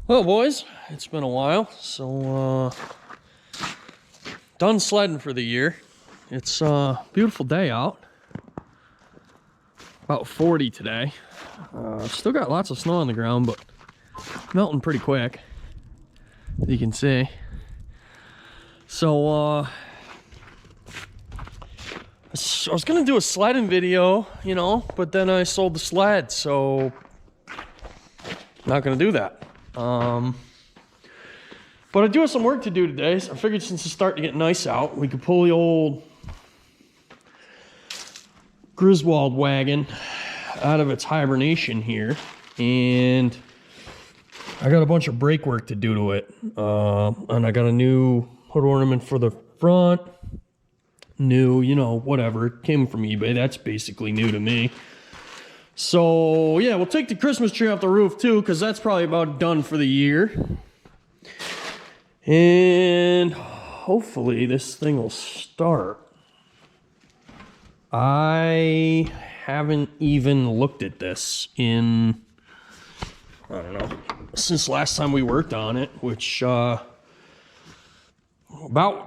Well, boys, it's been a while, so done sledding for the year. It's a beautiful day out. About 40 today. Still got lots of snow on the ground, but melting pretty quick, as you can see. So I was gonna do a sledding video, you know, but then I sold the sled, so not gonna do that. But I do have some work to do today, so I figured since it's starting to get nice out, we could pull the old Griswold wagon out of its hibernation here. And I got a bunch of brake work to do to it. And I got a new hood ornament for the front. New, you know, whatever. It came from eBay. That's basically new to me. So, yeah, we'll take the Christmas tree off the roof, too, because that's probably about done for the year. And hopefully this thing will start. I haven't even looked at this in, I don't know, since last time we worked on it, which, about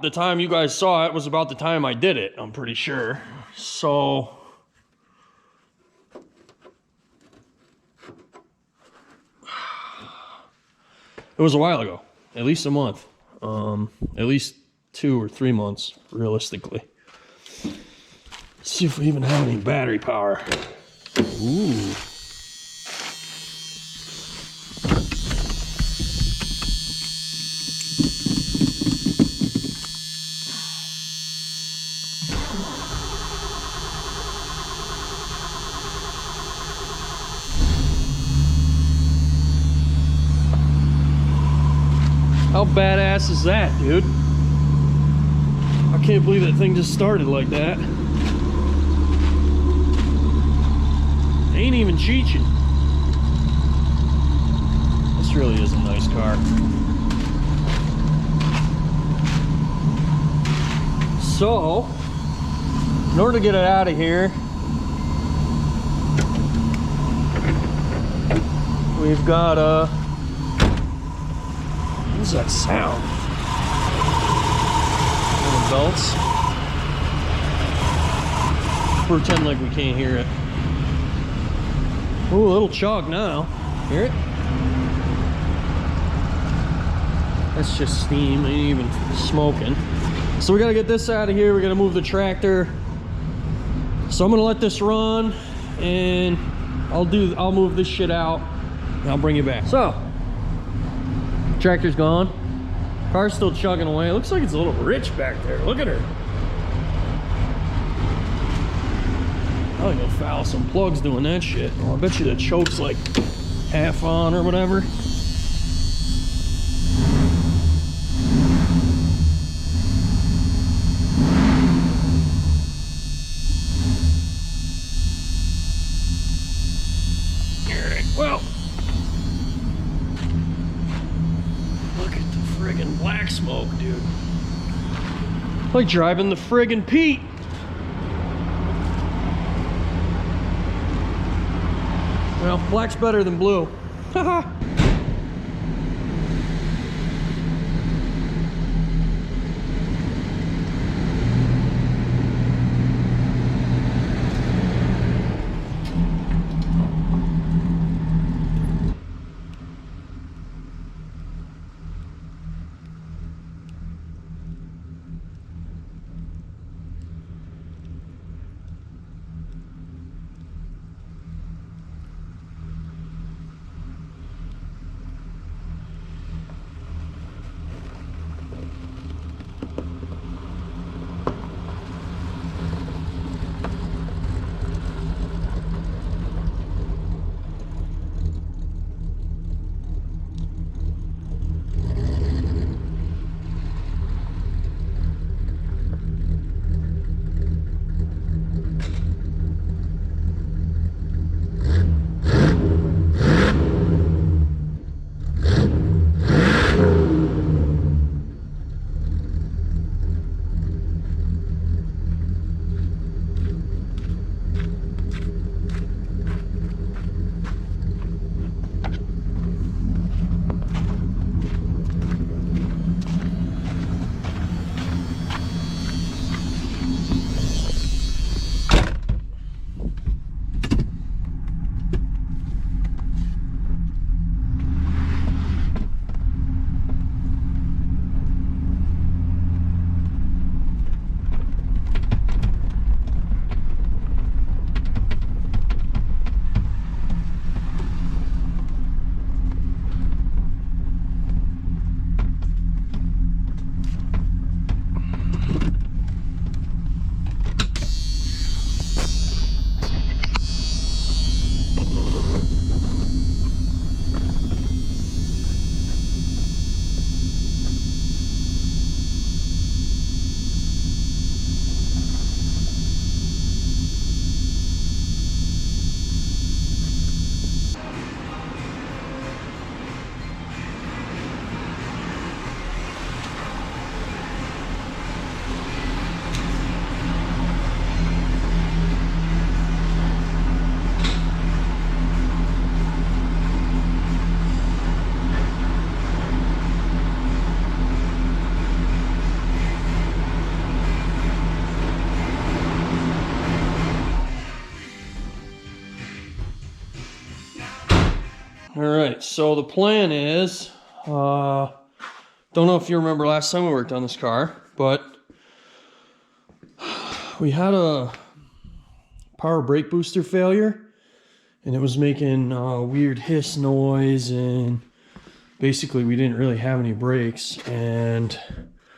the time you guys saw it was about the time I did it, I'm pretty sure. So it was a while ago, at least a month, at least 2 or 3 months, realistically. Let's see if we even have any battery power. Ooh. How badass is that, dude? I can't believe that thing just started like that. Ain't even cheating. This really is a nice car. So, in order to get it out of here, we've got a... What is that sound? Belts. Pretend like we can't hear it. Ooh, a little chug now. Hear it? That's just steam, ain't even smoking. So we gotta get this out of here. We gotta move the tractor. So I'm gonna let this run, and I'll move this shit out, and I'll bring you back. So, tractor's gone. Car's still chugging away. It looks like it's a little rich back there. Look at her. I'll go foul some plugs doing that shit. Oh, I bet you the choke's like half on or whatever. Alright, well. Look at the friggin' black smoke, dude. Like driving the friggin' Pete. Well, black's better than blue. Haha. All right, so the plan is, don't know if you remember last time we worked on this car, but we had a power brake booster failure, and it was making weird hiss noise, and basically we didn't really have any brakes. And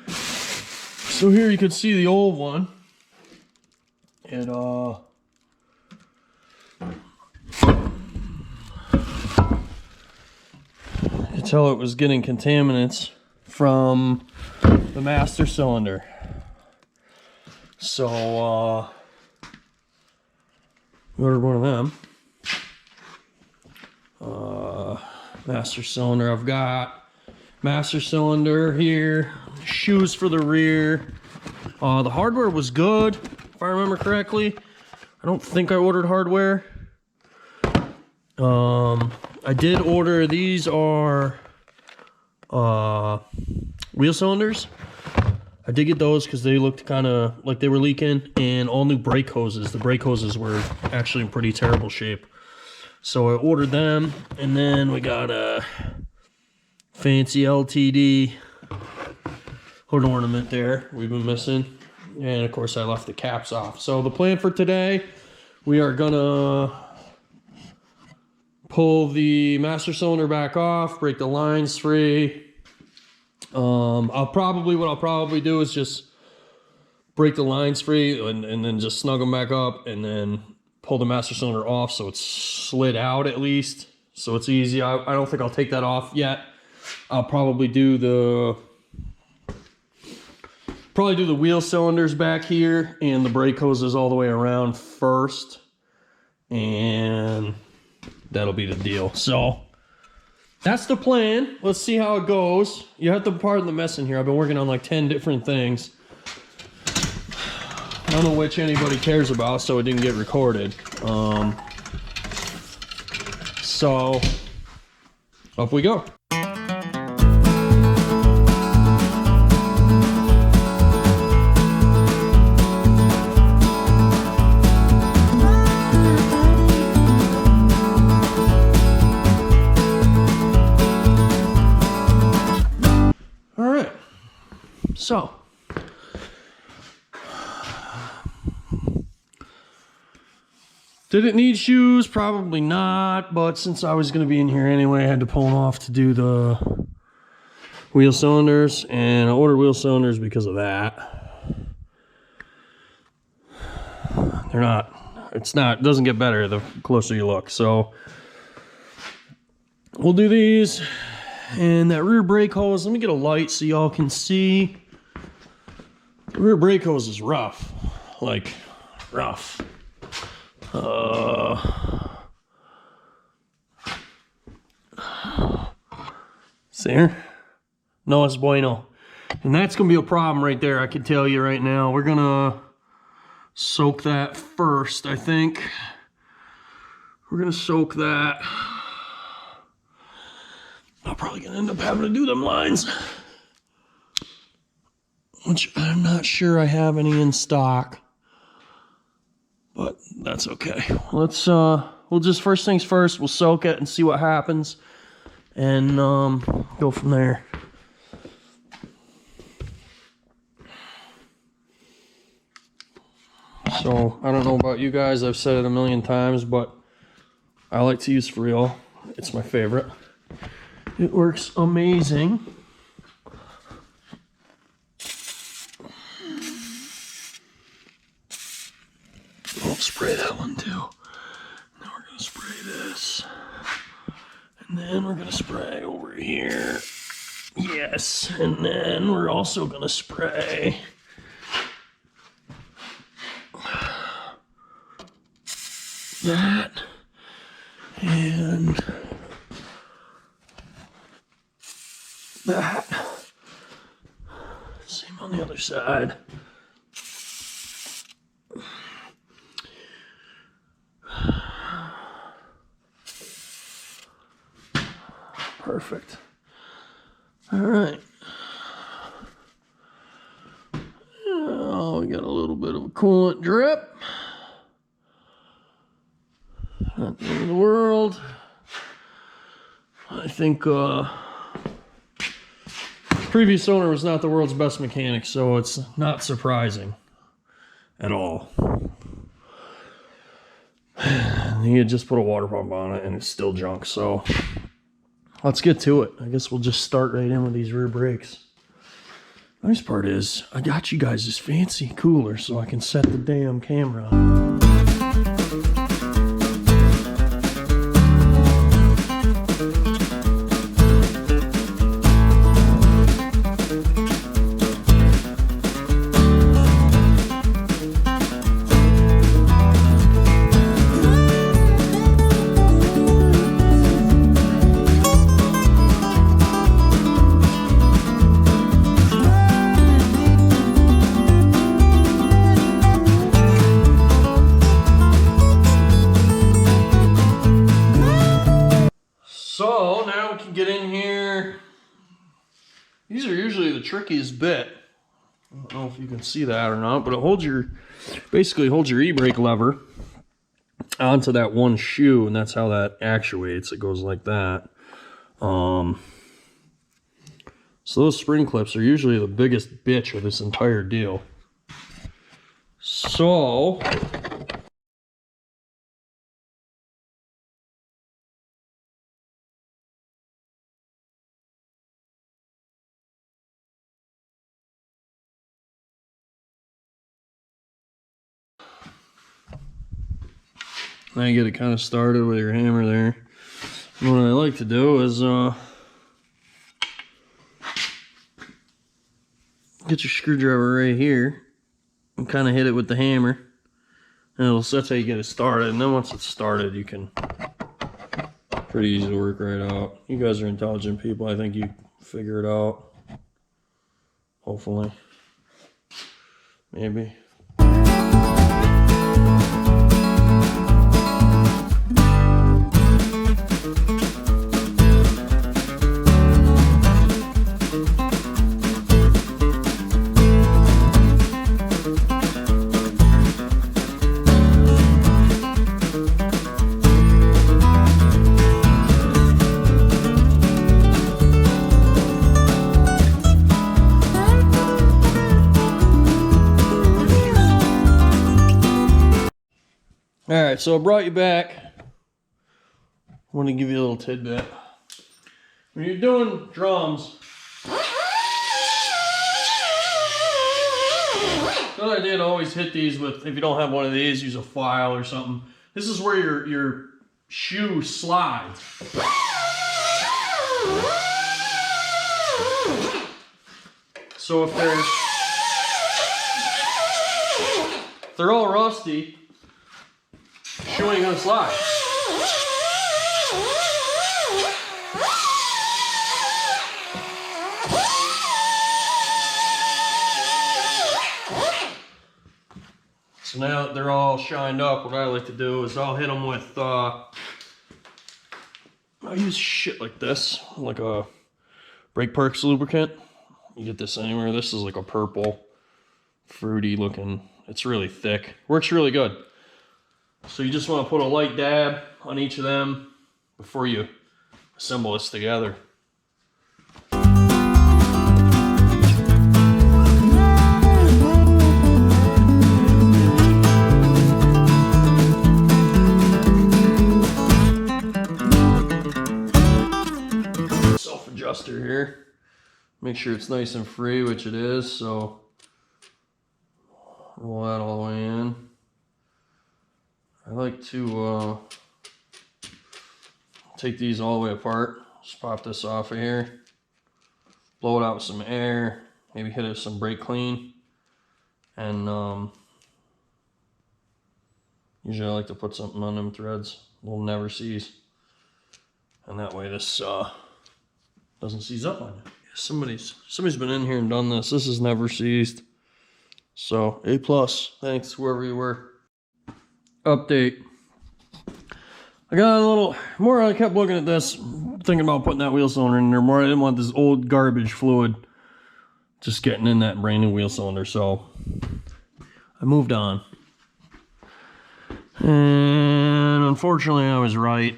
so here you can see the old one. It you tell it was getting contaminants from the master cylinder. So we ordered one of them. Master cylinder, I've got master cylinder here, shoes for the rear. The hardware was good, if I remember correctly. I don't think I ordered hardware. I did order, these are wheel cylinders. I did get those because they looked kind of like they were leaking, and all new brake hoses. The brake hoses were actually in pretty terrible shape. So I ordered them, and then we got a fancy LTD hood ornament there we've been missing. And of course I left the caps off. So the plan for today, we are gonna pull the master cylinder back off, break the lines free. What I'll probably do is just break the lines free and then just snug them back up, and then pull the master cylinder off so it's slid out at least, so it's easy. I don't think I'll take that off yet. I'll probably do the wheel cylinders back here and the brake hoses all the way around first, and that'll be the deal. So that's the plan. Let's see how it goes. You have to pardon the mess in here. I've been working on like 10 different things. I don't know which anybody cares about, so it didn't get recorded. So up we go. All right, so did it need shoes? Probably not, but since I was going to be in here anyway, I had to pull them off to do the wheel cylinders, and I ordered wheel cylinders because of that. It doesn't get better the closer you look. So we'll do these, and that rear brake hose, let me get a light so y'all can see. The rear brake hose is rough, like rough. See here? No es bueno. And that's gonna be a problem right there, I can tell you right now. We're gonna soak that first, I think. We're gonna soak that. I'm probably gonna end up having to do them lines, which I'm not sure I have any in stock, but that's okay. Let's we'll just, first things first, we'll soak it and see what happens, and go from there. So I don't know about you guys, I've said it a million times, but I like to use Friel. It's my favorite. It works amazing. I'll spray that one too. Now we're gonna spray this. And then we're gonna spray over here. Yes, and then we're also gonna spray that. And that. Same on the other side. Perfect. All right. Oh, we got a little bit of a coolant drip. Not the end of the world. I think previous owner was not the world's best mechanic, so it's not surprising at all. He had just put a water pump on it and it's still junk, so let's get to it. I guess we'll just start right in with these rear brakes. Nice part is I got you guys this fancy cooler so I can set the damn camera on. So now we can get in here. These are usually the trickiest bit. I don't know if you can see that or not, but it holds your, basically holds your e-brake lever onto that one shoe, and that's how that actuates. It goes like that. So those spring clips are usually the biggest bitch of this entire deal. So now you get it kind of started with your hammer there. And what I like to do is get your screwdriver right here and kind of hit it with the hammer, and that's how you get it started. And then once it's started, you can pretty easy to work right out. You guys are intelligent people. I think you figure it out. Hopefully, maybe. Alright, so I brought you back. I want to give you a little tidbit. When you're doing drums, good idea to always hit these with, if you don't have one of these, use a file or something. This is where your shoe slides. So if they're all rusty, shoe ain't gonna slide. So now that they're all shined up, what I like to do is I'll hit them with, I use shit like this, like a Brake Perks lubricant. You get this anywhere. This is like a purple, fruity looking, it's really thick. Works really good. So you just want to put a light dab on each of them before you assemble this together. Self-adjuster here. Make sure it's nice and free, which it is, so roll that all the way in. I like to take these all the way apart. Just pop this off of here, blow it out with some air, maybe hit it with some brake clean, and usually I like to put something on them threads, little never seize, and that way this doesn't seize up on you. Somebody's been in here and done this. This is never seized, so A+. Thanks, whoever you were. Update. I got a little more. I kept looking at this, thinking about putting that wheel cylinder in there more. I didn't want this old garbage fluid just getting in that brand new wheel cylinder, so I moved on. And unfortunately I was right.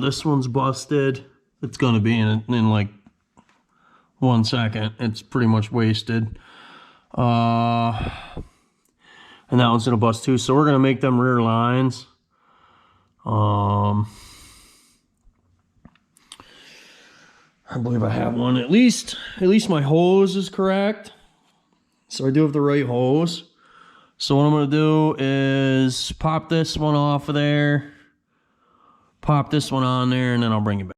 This one's busted. It's gonna be in like 1 second. It's pretty much wasted. And that one's gonna bust too. So we're gonna make them rear lines. I believe I have one. At least my hose is correct. So I do have the right hose. So what I'm gonna do is pop this one off of there, pop this one on there, and then I'll bring it back.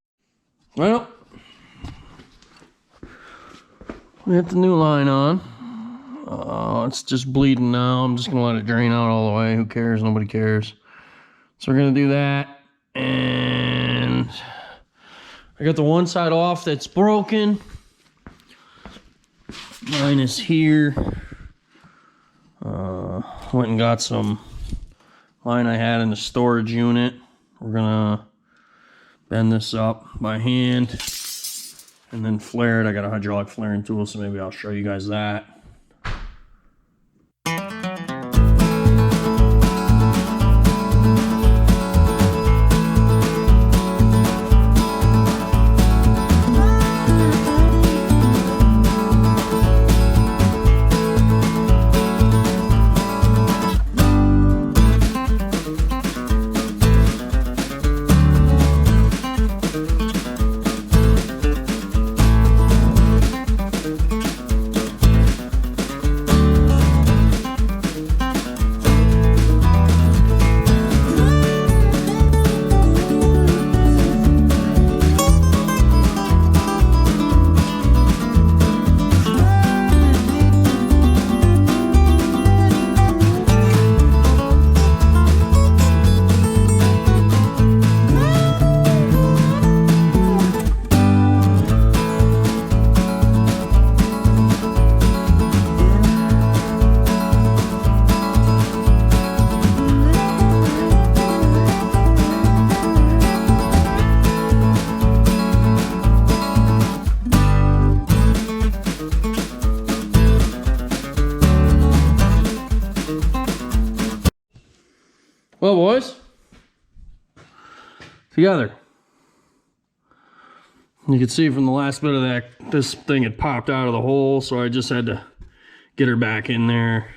Well, we got the new line on. It's just bleeding now. I'm just gonna let it drain out all the way. Who cares? Nobody cares. So we're gonna do that, and I got the one side off that's broken. Mine is here. Went and got some line I had in the storage unit. We're gonna bend this up by hand and then flare it. I got a hydraulic flaring tool, so maybe I'll show you guys that. Well, boys, together. You can see from the last bit of that, this thing had popped out of the hole, so I just had to get her back in there.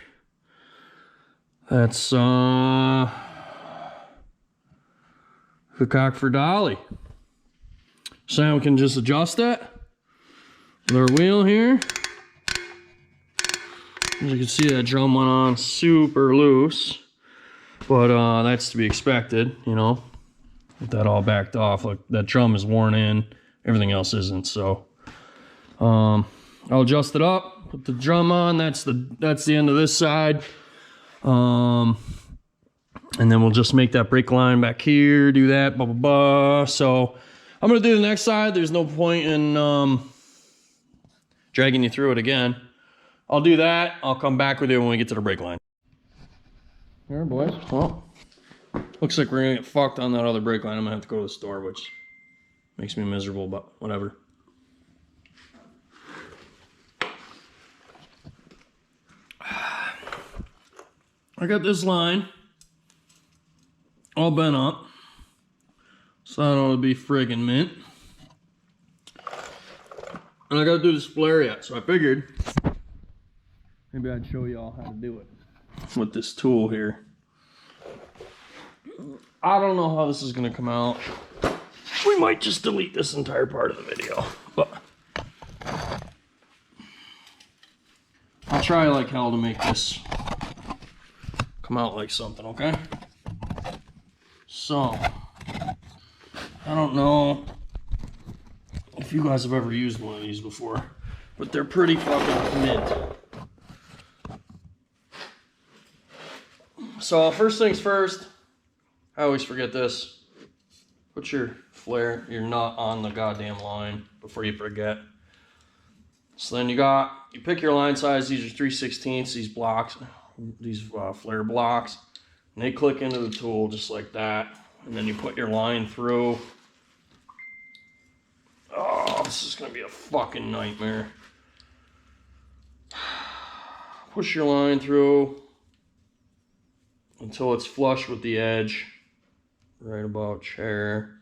That's the cock for dolly. Sam can just adjust that with our wheel here. As you can see, that drum went on super loose. But that's to be expected, you know, with that all backed off. Look, that drum is worn in, everything else isn't. So I'll adjust it up, put the drum on. That's the end of this side. And then we'll just make that brake line back here, do that, blah, blah, blah. So I'm gonna do the next side. There's no point in dragging you through it again. I'll do that. I'll come back with you when we get to the brake line. Here, boys. Well, looks like we're gonna get fucked on that other brake line. I'm gonna have to go to the store, which makes me miserable, but whatever. I got this line all bent up, so that ought to be friggin' mint. And I gotta do this flare yet, so I figured maybe I'd show you all how to do it with this tool here. I don't know how this is gonna come out. We might just delete this entire part of the video, but I'll try like hell to make this come out like something, okay? So, I don't know if you guys have ever used one of these before, but they're pretty fucking mint. So first things first, I always forget this. Put your flare, your nut on the goddamn line before you forget. So then you pick your line size. These are 3/16, these blocks, these flare blocks, and they click into the tool just like that. And then you put your line through. Oh, this is gonna be a fucking nightmare. Push your line through. until it's flush with the edge, right about there.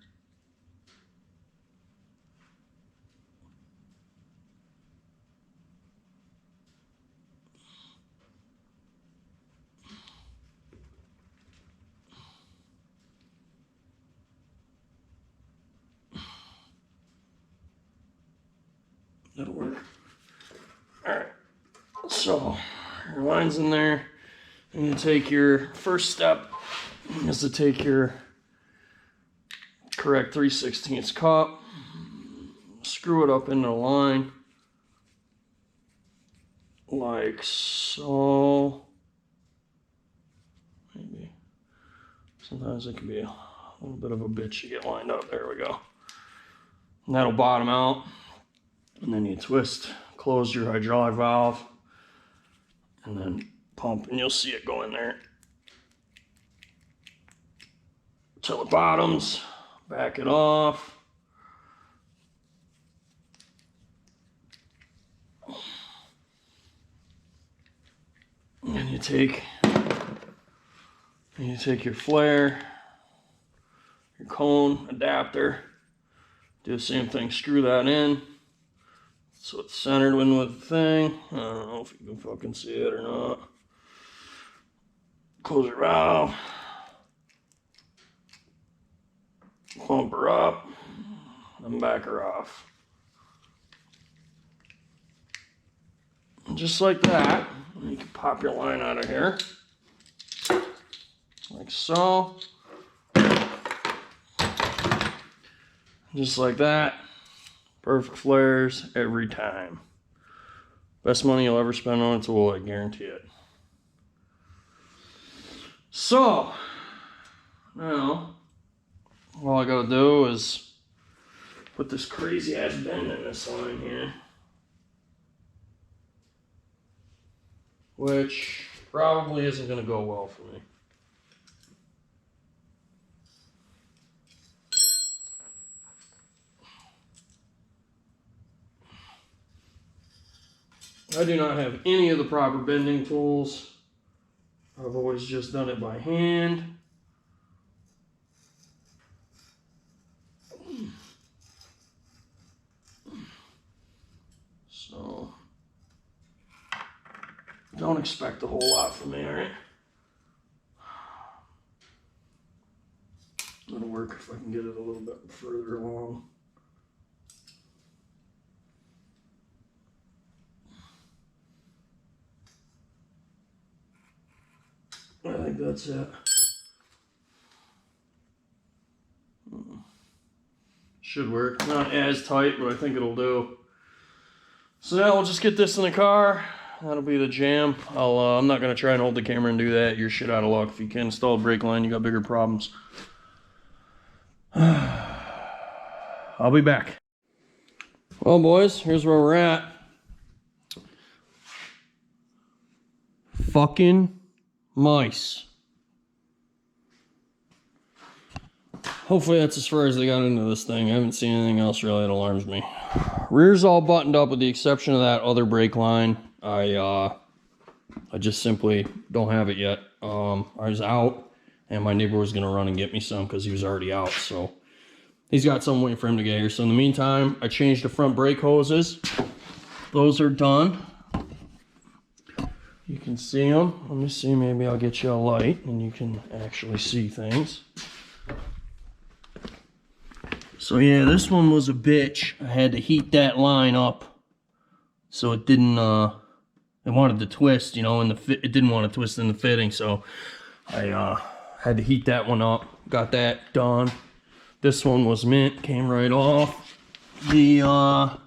That'll work. All right, so your line's in there, and you take your first step is to take your correct 3/16 cup, screw it up into the line like so. Maybe sometimes it can be a little bit of a bitch to get lined up. There we go. And that'll bottom out. And then you twist, close your hydraulic valve, and then pump, and you'll see it go in there till it bottoms. Back it off. And you take your flare, your cone adapter, do the same thing, screw that in. So it's centered in with the thing. I don't know if you can fucking see it or not. Close your valve. Pump her up. And back her off. And just like that, you can pop your line out of here. Like so. Just like that. Perfect flares every time. Best money you'll ever spend on a tool, I guarantee it. So, now, all I gotta do is put this crazy ass bend in this line here. Which probably isn't gonna go well for me. I do not have any of the proper bending tools. I've always just done it by hand. So, don't expect a whole lot from me, alright? It'll work if I can get it a little bit further along. I think that's it. Should work. Not as tight, but I think it'll do. So now we'll just get this in the car. That'll be the jam. I'm not gonna try and hold the camera and do that. You're shit out of luck. If you can't install a brake line, you got bigger problems. I'll be back. Well, boys, here's where we're at. Fucking mice. Hopefully that's as far as they got into this thing. I haven't seen anything else really that alarms me. Rear's all buttoned up with the exception of that other brake line. I just simply don't have it yet. I was out and my neighbor was gonna run and get me some because he was already out. So he's got some waiting for him to get here. So in the meantime, I changed the front brake hoses. Those are done. You can see them. Let me see, maybe I'll get you a light and you can actually see things. So yeah, this one was a bitch. I had to heat that line up so it didn't, it wanted to twist, you know, and it didn't want to twist in the fitting, so I had to heat that one up. Got that done. This one was mint, came right off. The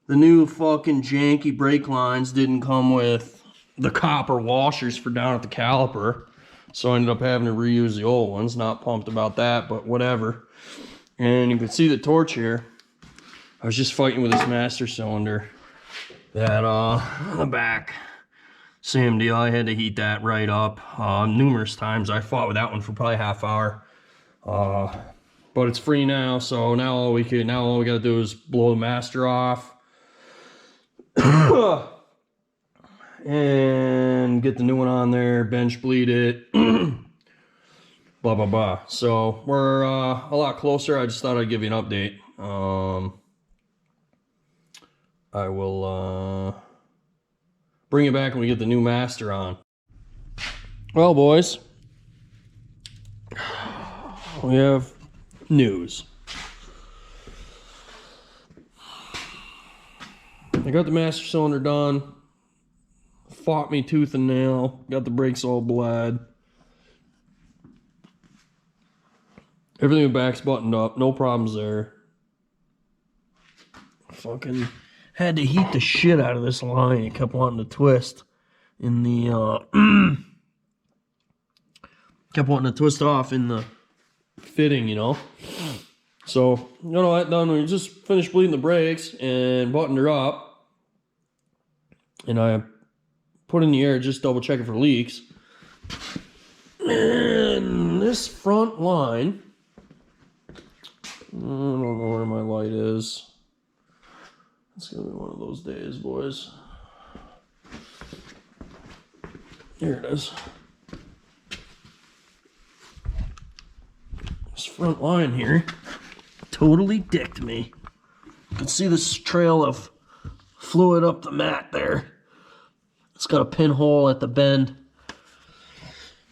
new fucking janky brake lines didn't come with the copper washers for down at the caliper, so I ended up having to reuse the old ones. Not pumped about that, but whatever. And you can see the torch here. I was just fighting with this master cylinder that on the back. Same deal, I had to heat that right up numerous times. I fought with that one for probably a half hour. But it's free now, so now all we gotta do is blow the master off. and get the new one on there, bench bleed it, blah, blah, blah. So we're a lot closer. I just thought I'd give you an update. I will bring it back when we get the new master on. Well, boys, we have news. I got the master cylinder done. Fought me tooth and nail. Got the brakes all bled. Everything in the back's buttoned up. No problems there. Fucking had to heat the shit out of this line. It kept wanting to twist in the kept wanting to twist off in the fitting, you know. So, got all that done. We just finished bleeding the brakes and buttoned her up. And I put in the air, just double checking for leaks. And this front line, I don't know where my light is. It's gonna be one of those days, boys. Here it is. This front line here totally dicked me. You can see this trail of fluid up the mat there. It's got a pinhole at the bend.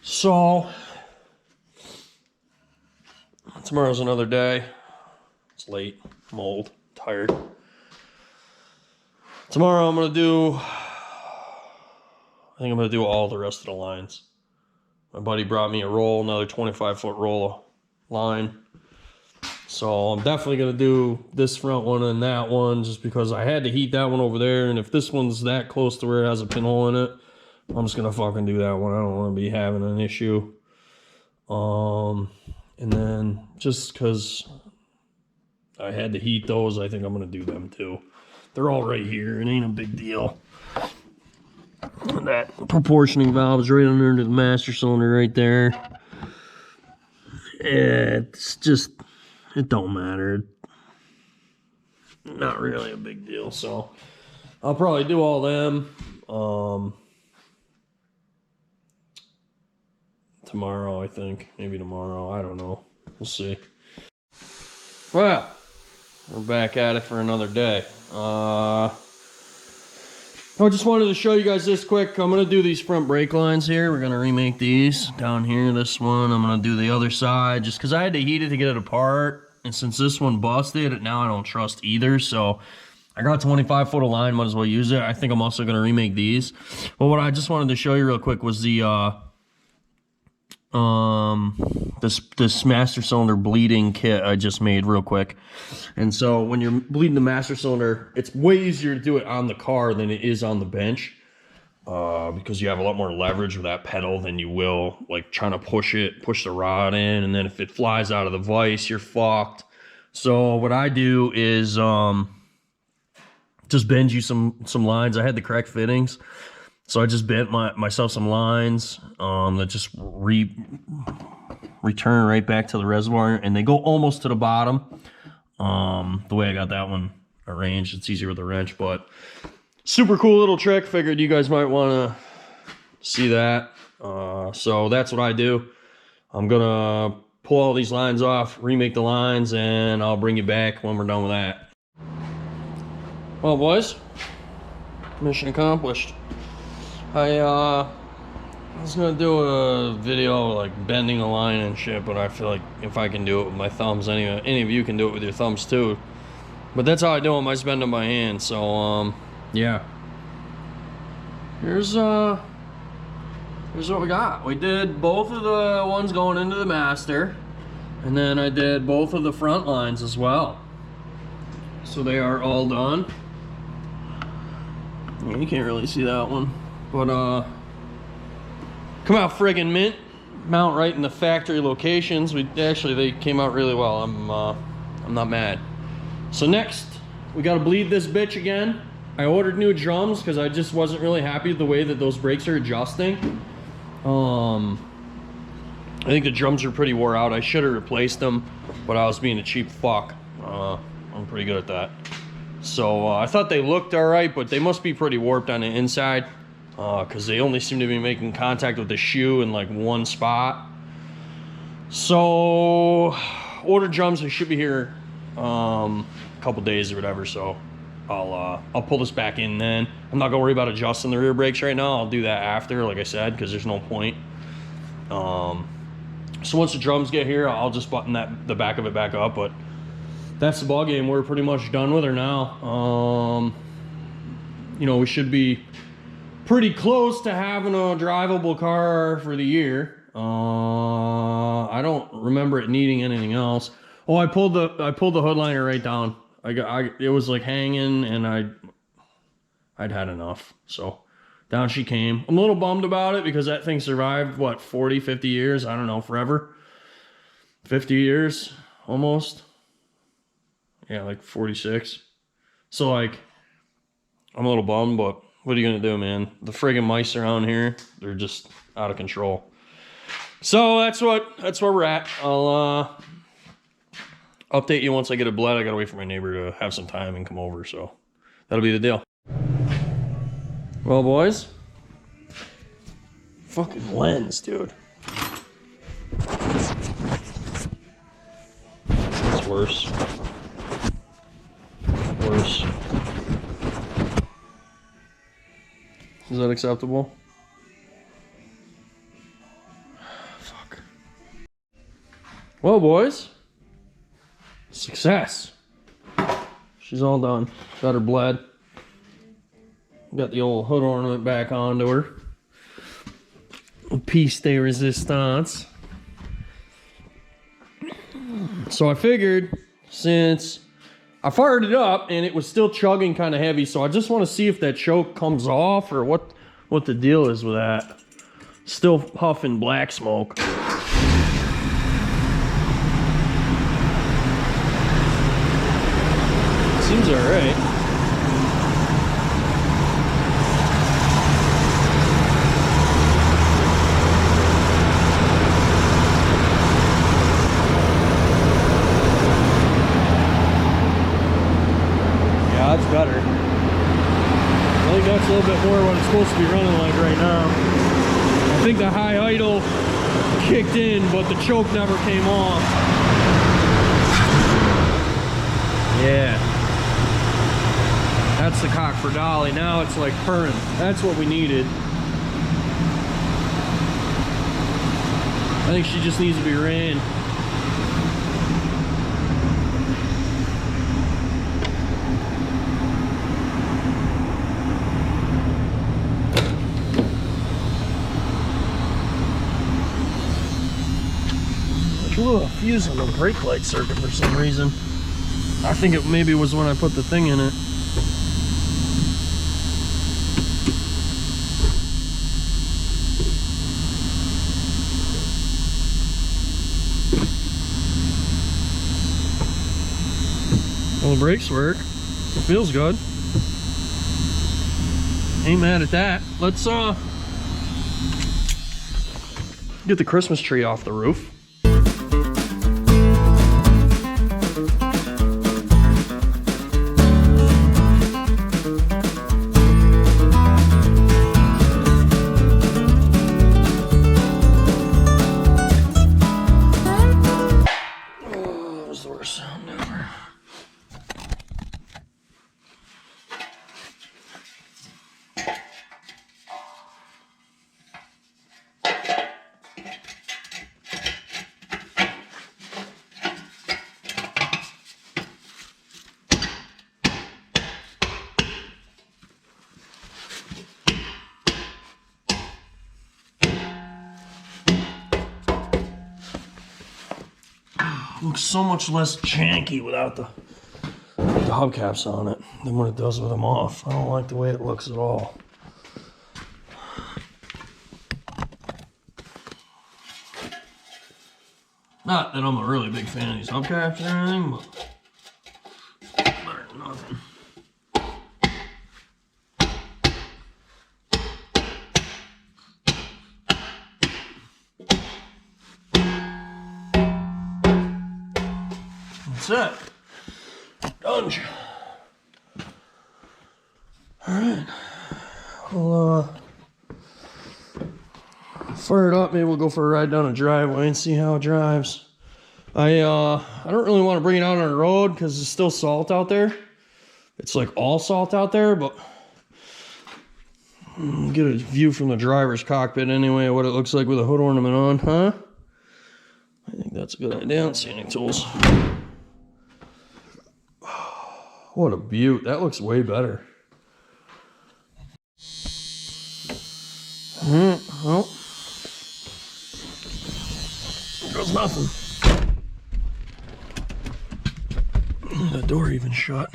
So, tomorrow's another day. It's late, I'm old, tired. Tomorrow I'm gonna do, I think I'm gonna do all the rest of the lines. My buddy brought me a roll, another 25-foot roll of line. So I'm definitely gonna do this front one and that one just because I had to heat that one over there, and if this one's that close to where it has a pinhole in it, I'm just gonna fucking do that one. I don't wanna be having an issue. And then just cause I had to heat those, I think I'm gonna do them too. They're all right here, it ain't a big deal. And that proportioning valve is right under the master cylinder right there. It's just, it don't matter. Not really a big deal, so I'll probably do all them tomorrow, I think. Maybe tomorrow, I don't know. We'll see. Well, we're back at it for another day. I just wanted to show you guys this quick. I'm gonna do these front brake lines here. We're gonna remake these down here, this one. I'm gonna do the other side just because I had to heat it to get it apart. And since this one busted, now I don't trust either. So I got 25 foot of line, might as well use it. I think I'm also gonna remake these. But what I just wanted to show you real quick was the this master cylinder bleeding kit I just made real quick. And so when you're bleeding the master cylinder, it's way easier to do it on the car than it is on the bench, because you have a lot more leverage with that pedal than you will like trying to push the rod in, and then if it flies out of the vise, you're fucked. So what I do is just bend you some lines. I had the correct fittings, so I just bent myself some lines that just return right back to the reservoir, and they go almost to the bottom. The way I got that one arranged, it's easier with a wrench, but super cool little trick. Figured you guys might want to see that. So that's what I do. I'm gonna pull all these lines off, remake the lines, and I'll bring you back when we're done with that. Well, boys, mission accomplished. I was gonna do a video like bending a line and shit, but I feel like if I can do it with my thumbs, any of you can do it with your thumbs too. But that's how I do them. I just bend them by hand. So yeah. Here's what we got. We did both of the ones going into the master, and then I did both of the front lines as well. So they are all done. You can't really see that one, but come out friggin' mint. Mount right in the factory locations. They came out really well. I'm not mad. So next, we gotta bleed this bitch again. I ordered new drums because I just wasn't really happy with the way that those brakes are adjusting. I think the drums are pretty wore out. I should have replaced them, but I was being a cheap fuck. I'm pretty good at that. So I thought they looked all right, but they must be pretty warped on the inside. because they only seem to be making contact with the shoe in like one spot. So ordered drums, they should be here a couple days or whatever. So I'll pull this back in then. I'm not gonna worry about adjusting the rear brakes right now. I'll do that after, like I said, because there's no point. So once the drums get here, I'll just button the back of it back up. But that's the ball game. We're pretty much done with her now. You know, we should be pretty close to having a drivable car for the year. I don't remember it needing anything else. Oh, I pulled the hood liner right down. It was like hanging, and I'd had enough. So down she came. I'm a little bummed about it because that thing survived, what, 40, 50 years? I don't know, forever. 50 years, almost. Yeah, like 46. So, like, I'm a little bummed, but what are you going to do, man? The friggin' mice around here, they're just out of control. So, that's where we're at. I'll update you once I get it bled. I got to wait for my neighbor to have some time and come over, so that'll be the deal. Well, boys, fucking lens, dude. It's worse. Worse. Is that acceptable? Fuck. Well, boys, success. She's all done. Got her bled. Got the old hood ornament back onto her. Piece de resistance. So I figured, since I fired it up and it was still chugging kind of heavy, so I just want to see if that choke comes off or what the deal is with that. Still huffing black smoke. Seems alright. That's better. I think that's a little bit more what it's supposed to be running like right now. I think the high idle kicked in, but the choke never came off. Yeah. That's the cock for Dolly. Now it's like purring. That's what we needed. I think she just needs to be ran. A fuse on the brake light circuit for some reason. I think it maybe was when I put the thing in it. Well, the brakes work. It feels good. Ain't mad at that. Let's get the Christmas tree off the roof. Looks so much less janky without the hubcaps on it than what it does with them off. I don't like the way it looks at all. Not that I'm a really big fan of these hubcaps or anything, but better than nothing. That's it. Done. All right. Well, fire it up. Maybe we'll go for a ride down a driveway and see how it drives. I don't really want to bring it out on the road because it's still salt out there. It's like all salt out there, but get a view from the driver's cockpit anyway, what it looks like with a hood ornament on, huh? I think that's a good idea. I don't see any tools. What a beaut. That looks way better. Well, there goes nothing. The door even shut.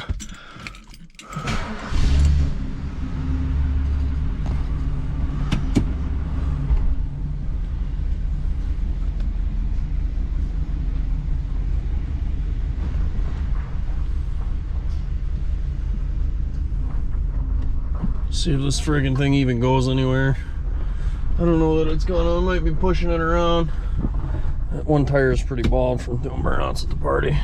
See if this friggin' thing even goes anywhere. I don't know that it's gonna. I might be pushing it around. That one tire is pretty bald from doing burnouts at the party.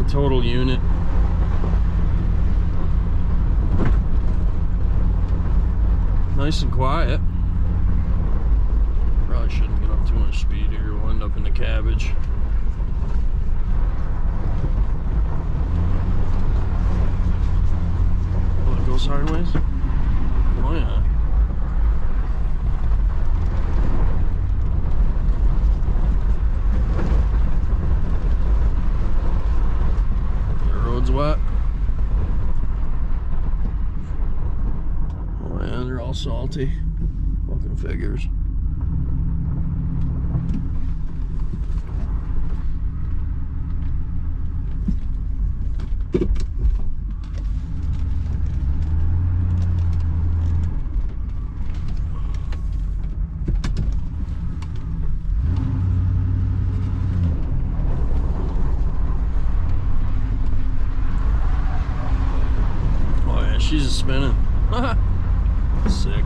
Total unit. Nice and quiet. Probably shouldn't get up too much speed here. We'll end up in the cabbage. Will it go sideways? Oh yeah. Wet. Oh yeah, they're all salty. Fucking figures. She's just spinning. Sick.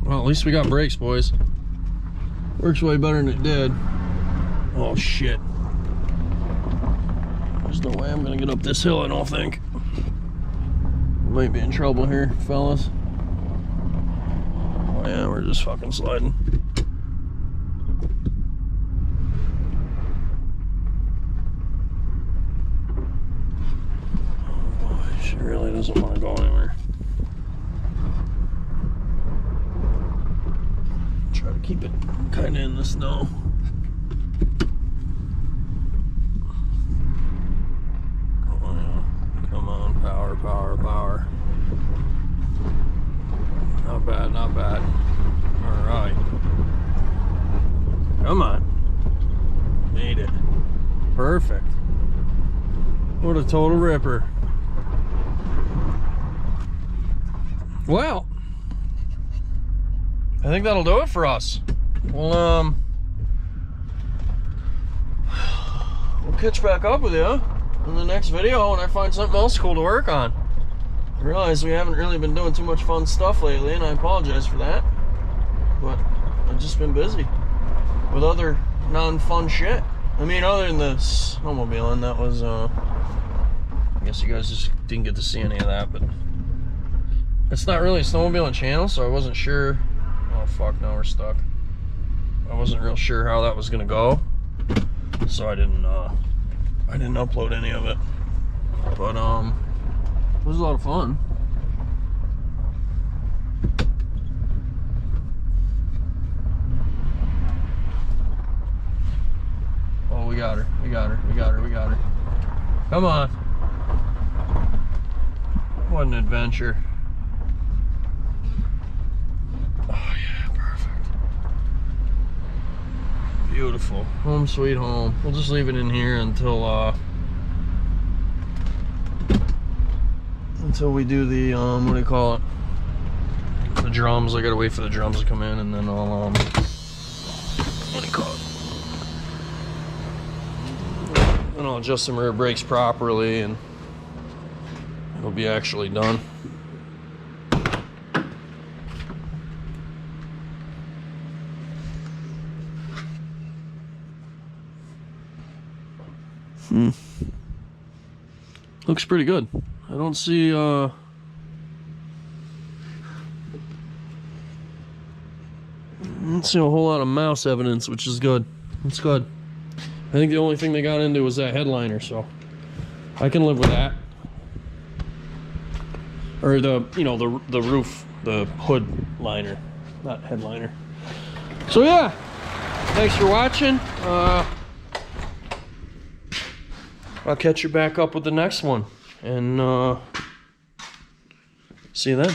Well, at least we got brakes, boys. Works way better than it did. Oh shit. There's no way I'm gonna get up this hill, I don't think. Might be in trouble here, fellas. Oh yeah, we're just fucking sliding. Oh boy, she really doesn't want to go anywhere. Try to keep it kind of in the snow. Oh yeah, come on, power, power, power. Not bad, not bad. All right. Come on. Made it. Perfect. What a total ripper. Well, I think that'll do it for us. We'll catch back up with you in the next video when I find something else cool to work on. I realize we haven't really been doing too much fun stuff lately, and I apologize for that. But I've just been busy with other non-fun shit. I mean, other than the snowmobiling, that was, I guess you guys just didn't get to see any of that, but it's not really a snowmobiling channel, so I wasn't sure. Oh, fuck, now we're stuck. I wasn't real sure how that was gonna go, so I didn't upload any of it. But, it was a lot of fun. Oh, we got her. We got her. We got her. We got her. Come on. What an adventure. Oh, yeah. Perfect. Beautiful. Home sweet home. We'll just leave it in here until we do the, what do you call it? The drums. I gotta wait for the drums to come in, and then I'll, what do you call it? And I'll adjust some rear brakes properly, and it'll be actually done. Looks pretty good. I don't see a whole lot of mouse evidence, which is good. It's good. I think the only thing they got into was that headliner, so I can live with that. Or the, you know, the roof, the hood liner, not headliner. So yeah, thanks for watching. I'll catch you back up with the next one, and see you then.